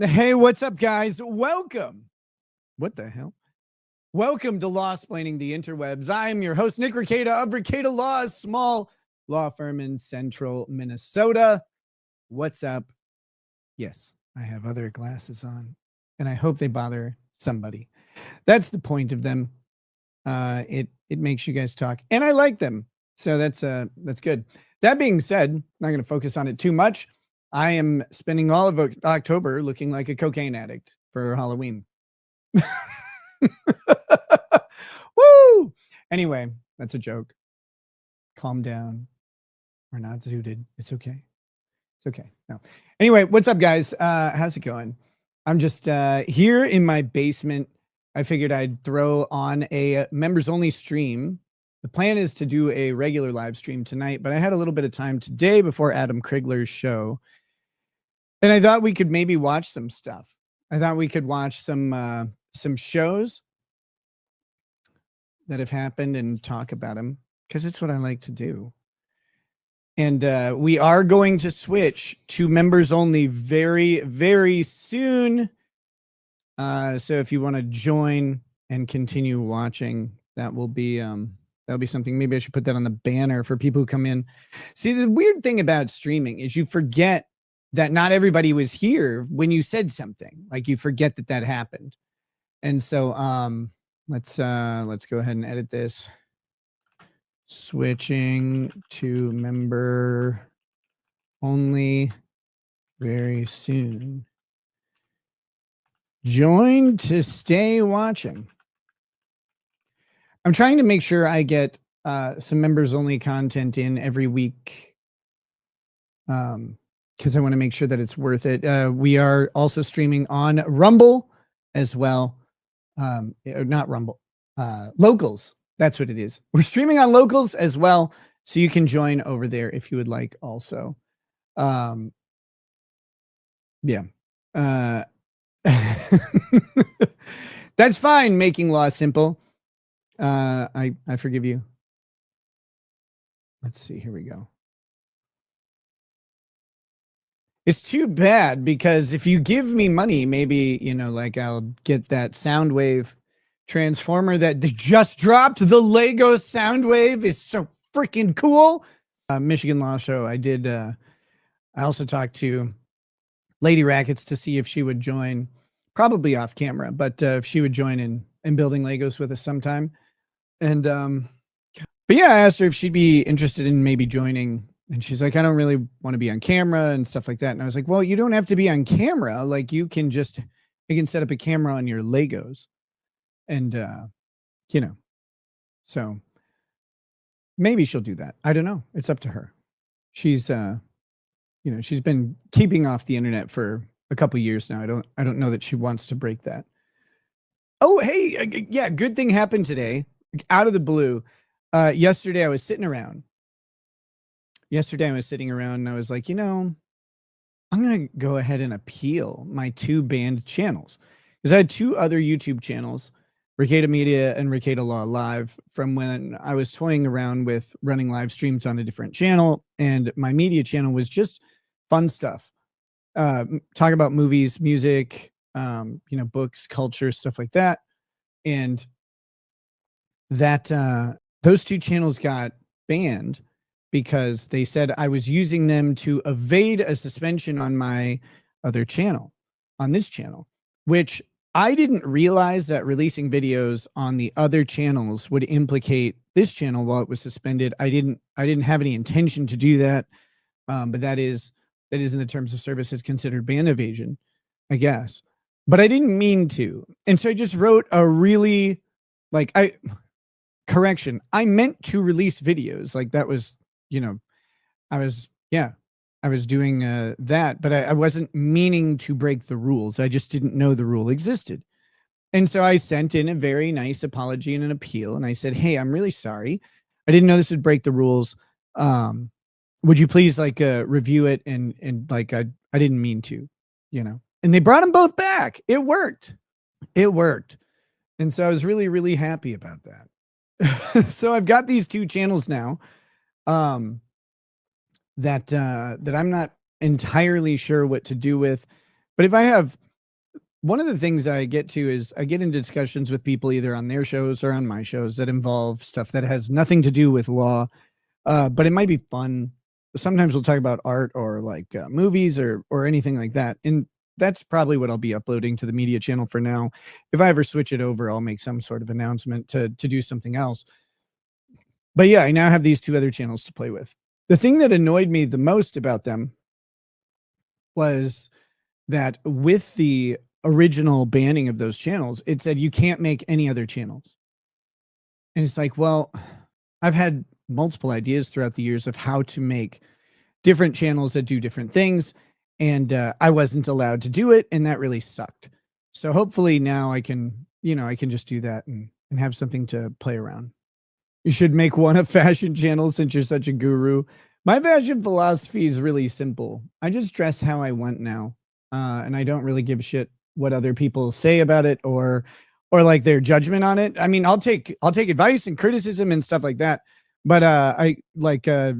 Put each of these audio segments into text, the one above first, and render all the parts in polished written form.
Hey, what's up, guys? Welcome. What the hell? Welcome to Law-Splaining the Interwebs. I am your host, Nick Rekieta of Rekieta Law, a small law firm in central Minnesota. What's up? Yes, I have other glasses on, and I hope they bother somebody. That's the point of them. It makes you guys talk, and I like them, so that's good. That being said, I'm not going to focus on it too much. I am spending all of October looking like a cocaine addict for Halloween. Woo! Anyway, that's a joke. Calm down. We're not zooted. It's okay. It's okay. No. Anyway, what's up, guys? How's it going? I'm just here in my basement. I figured I'd throw on a members only stream. The plan is to do a regular live stream tonight, but I had a little bit of time today before Adam Krigler's show. And I thought we could maybe watch some stuff. I thought we could watch some shows that have happened and talk about them, because it's what I like to do. And we are going to switch to members only very, very soon. So if you want to join and continue watching, that'll be something. Maybe I should put that on the banner for people who come in. See, the weird thing about streaming is you forget that not everybody was here when you said something. Like, you forget that happened. And so let's go ahead and edit this. Switching to member only very soon. Join to stay watching. I'm trying to make sure I get some members only content in every week, because I want to make sure that it's worth it. We are also streaming on Rumble as well. Not Rumble, Locals. That's what it is. We're streaming on Locals as well, so you can join over there if you would like also. Yeah. That's fine, making law simple. I forgive you. Let's see, here we go. It's too bad, because if you give me money, maybe, like, I'll get that Soundwave transformer that just dropped. The Lego Soundwave is so freaking cool. Michigan Law Show. I also talked to Lady Rackets to see if she would join, probably off camera, but if she would join in building Legos with us sometime. And but yeah, I asked her if she'd be interested in maybe joining, and she's like, I don't really want to be on camera and stuff like that. And I was like, well, you don't have to be on camera. Like, you can set up a camera on your Legos. And, so maybe she'll do that. I don't know. It's up to her. She's, she's been keeping off the internet for a couple years now. I don't know that she wants to break that. Oh, hey, yeah, good thing happened today, out of the blue. Yesterday I was sitting around. And I was like, I'm going to go ahead and appeal my 2 banned channels, because I had 2 other YouTube channels, Rekieta Media and Rekieta Law Live, from when I was toying around with running live streams on a different channel. And my media channel was just fun stuff. Talk about movies, music, books, culture, stuff like that. And that those 2 channels got banned because they said I was using them to evade a suspension on my other channel, on this channel, which I didn't realize that releasing videos on the other channels would implicate this channel while it was suspended. I didn't have any intention to do that. But that is in the terms of service is considered ban evasion, I guess. But I didn't mean to. And so I just wrote a really, correction. I meant to release videos. Like, that was, I was doing that, but I wasn't meaning to break the rules. I just didn't know the rule existed. And so I sent in a very nice apology and an appeal. And I said, hey, I'm really sorry. I didn't know this would break the rules. Would you please review it? And I didn't mean to, and they brought them both back. It worked. And so I was really, really happy about that. So I've got these 2 channels now. That I'm not entirely sure what to do with, but if I have one of the things I get to is I get into discussions with people either on their shows or on my shows that involve stuff that has nothing to do with law, but it might be fun. Sometimes we'll talk about art or like movies or anything like that, and that's probably what I'll be uploading to the media channel for now. If I ever switch it over, I'll make some sort of announcement to do something else. But yeah, I now have these two other channels to play with. The thing that annoyed me the most about them was that with the original banning of those channels, it said you can't make any other channels. And it's like, well, I've had multiple ideas throughout the years of how to make different channels that do different things. And I wasn't allowed to do it. And that really sucked. So hopefully now I can, I can just do that and have something to play around. You should make one a fashion channel since you're such a guru. My fashion philosophy is really simple. I just dress how I want now. And I don't really give a shit what other people say about it or like their judgment on it. I mean, I'll take advice and criticism and stuff like that. But I like I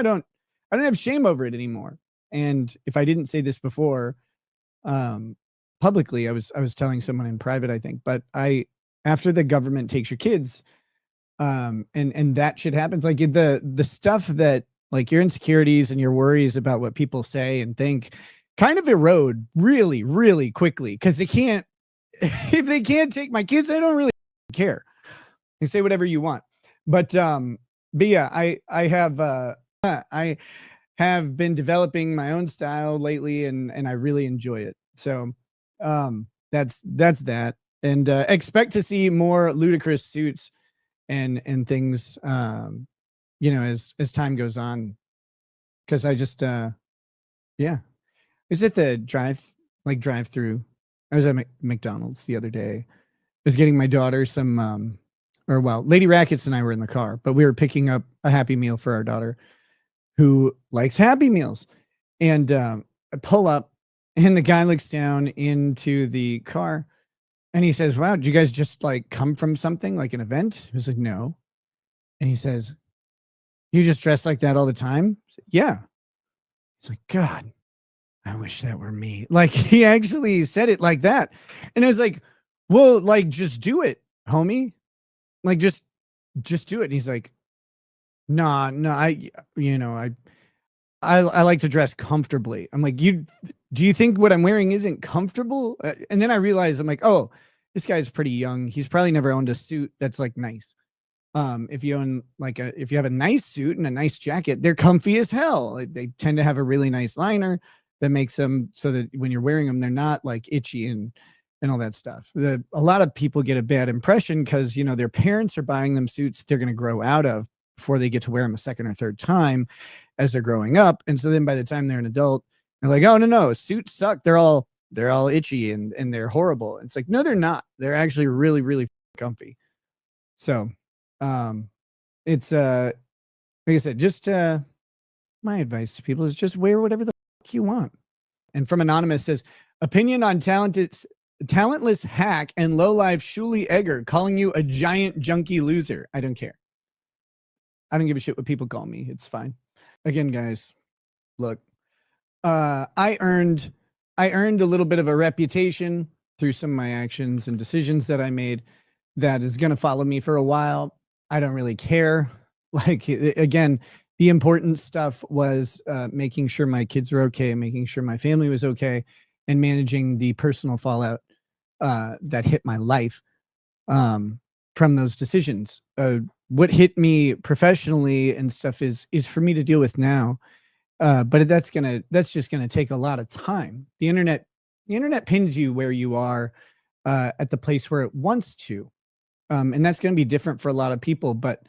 don't have shame over it anymore. And if I didn't say this before, publicly, I was telling someone in private, I think, but after the government takes your kids, and that shit happens, like the stuff that like your insecurities and your worries about what people say and think kind of erode really, really quickly. Cause they can't, if they can't take my kids, I don't really care. You say whatever you want. But yeah, I have been developing my own style lately and I really enjoy it. So that's that. And expect to see more ludicrous suits and things as time goes on. Cause I just yeah. I was at the drive-through. I was at McDonald's the other day. I was getting my daughter some Lady Rackets and I were in the car, but we were picking up a Happy Meal for our daughter who likes Happy Meals. And I pull up and the guy looks down into the car and he says, "Wow, did you guys just like come from something like an event?" I was like, "No." And he says, "You just dress like that all the time?" I said, "Yeah." It's like, God, I wish that were me. Like he actually said it like that. And I was like, well, like, just do it, homie. Like, just do it. And he's like, no, I like to dress comfortably. I'm like, do you think what I'm wearing isn't comfortable? And then I realized I'm like, oh, this guy's pretty young. He's probably never owned a suit that's like nice. If you own if you have a nice suit and a nice jacket, they're comfy as hell. They tend to have a really nice liner that makes them so that when you're wearing them, they're not like itchy and all that stuff. A lot of people get a bad impression because, their parents are buying them suits that they're going to grow out of before they get to wear them a second or third time as they're growing up. And so then by the time they're an adult, they're like, oh, no, suits suck. They're all itchy and they're horrible. It's like, no, they're not. They're actually really, really comfy. So it's like I said, just my advice to people is just wear whatever the fuck you want. And from Anonymous says, opinion on talentless hack and lowlife Shuli Egger calling you a giant junkie loser. I don't care. I don't give a shit what people call me. It's fine. Again, guys, look, I earned a little bit of a reputation through some of my actions and decisions that I made that is going to follow me for a while. I don't really care. Like, again, the important stuff was making sure my kids were okay, making sure my family was okay, and managing the personal fallout that hit my life from those decisions. What hit me professionally and stuff is for me to deal with now. But that's just gonna take a lot of time. The internet pins you where you are at the place where it wants to. And that's going to be different for a lot of people, but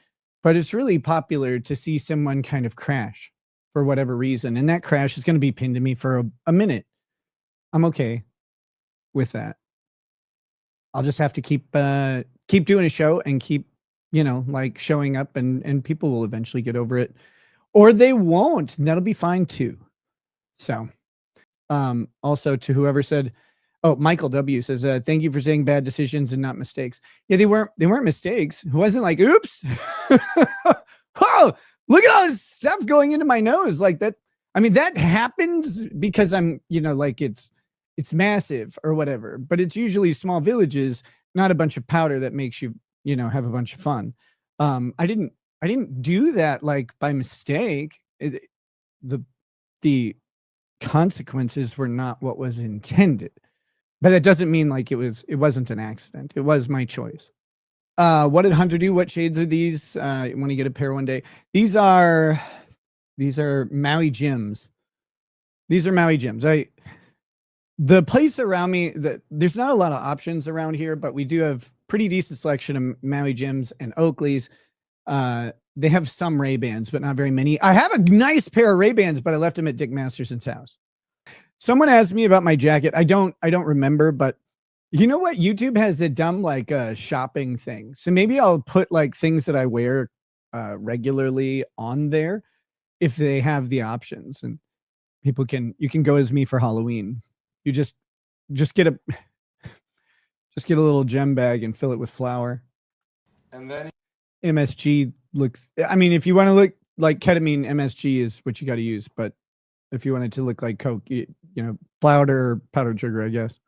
it's really popular to see someone kind of crash for whatever reason. And that crash is going to be pinned to me for a minute. I'm okay with that. I'll just have to keep doing a show and keep, showing up and people will eventually get over it or they won't. And that'll be fine too. So, also to whoever said, oh, Michael W says, thank you for saying bad decisions and not mistakes. Yeah, they weren't mistakes. It wasn't like, oops. Whoa, look at all this stuff going into my nose like that. I mean, that happens because I'm, it's massive or whatever, but it's usually small villages, not a bunch of powder that makes you, you know, have a bunch of fun. I didn't do that like by mistake. The consequences were not what was intended, but that doesn't mean like it wasn't an accident. It was my choice. What did Hunter do? What shades are these? When you get a pair one day. These are Maui Gyms. These are Maui Gyms. The place around me, there's not a lot of options around here, but we do have pretty decent selection of Maui Gyms and Oakleys. They have some Ray-Bans, but not very many. I have a nice pair of Ray-Bans, but I left them at Dick Masterson's house. Someone asked me about my jacket. I don't remember, but you know what? YouTube has a dumb like shopping thing. So maybe I'll put like things that I wear regularly on there if they have the options, and you can go as me for Halloween. You just get a little gem bag and fill it with flour. And then MSG looks, I mean, if you want to look like ketamine, MSG is what you got to use. But if you want it to look like Coke, you know, powdered sugar, I guess.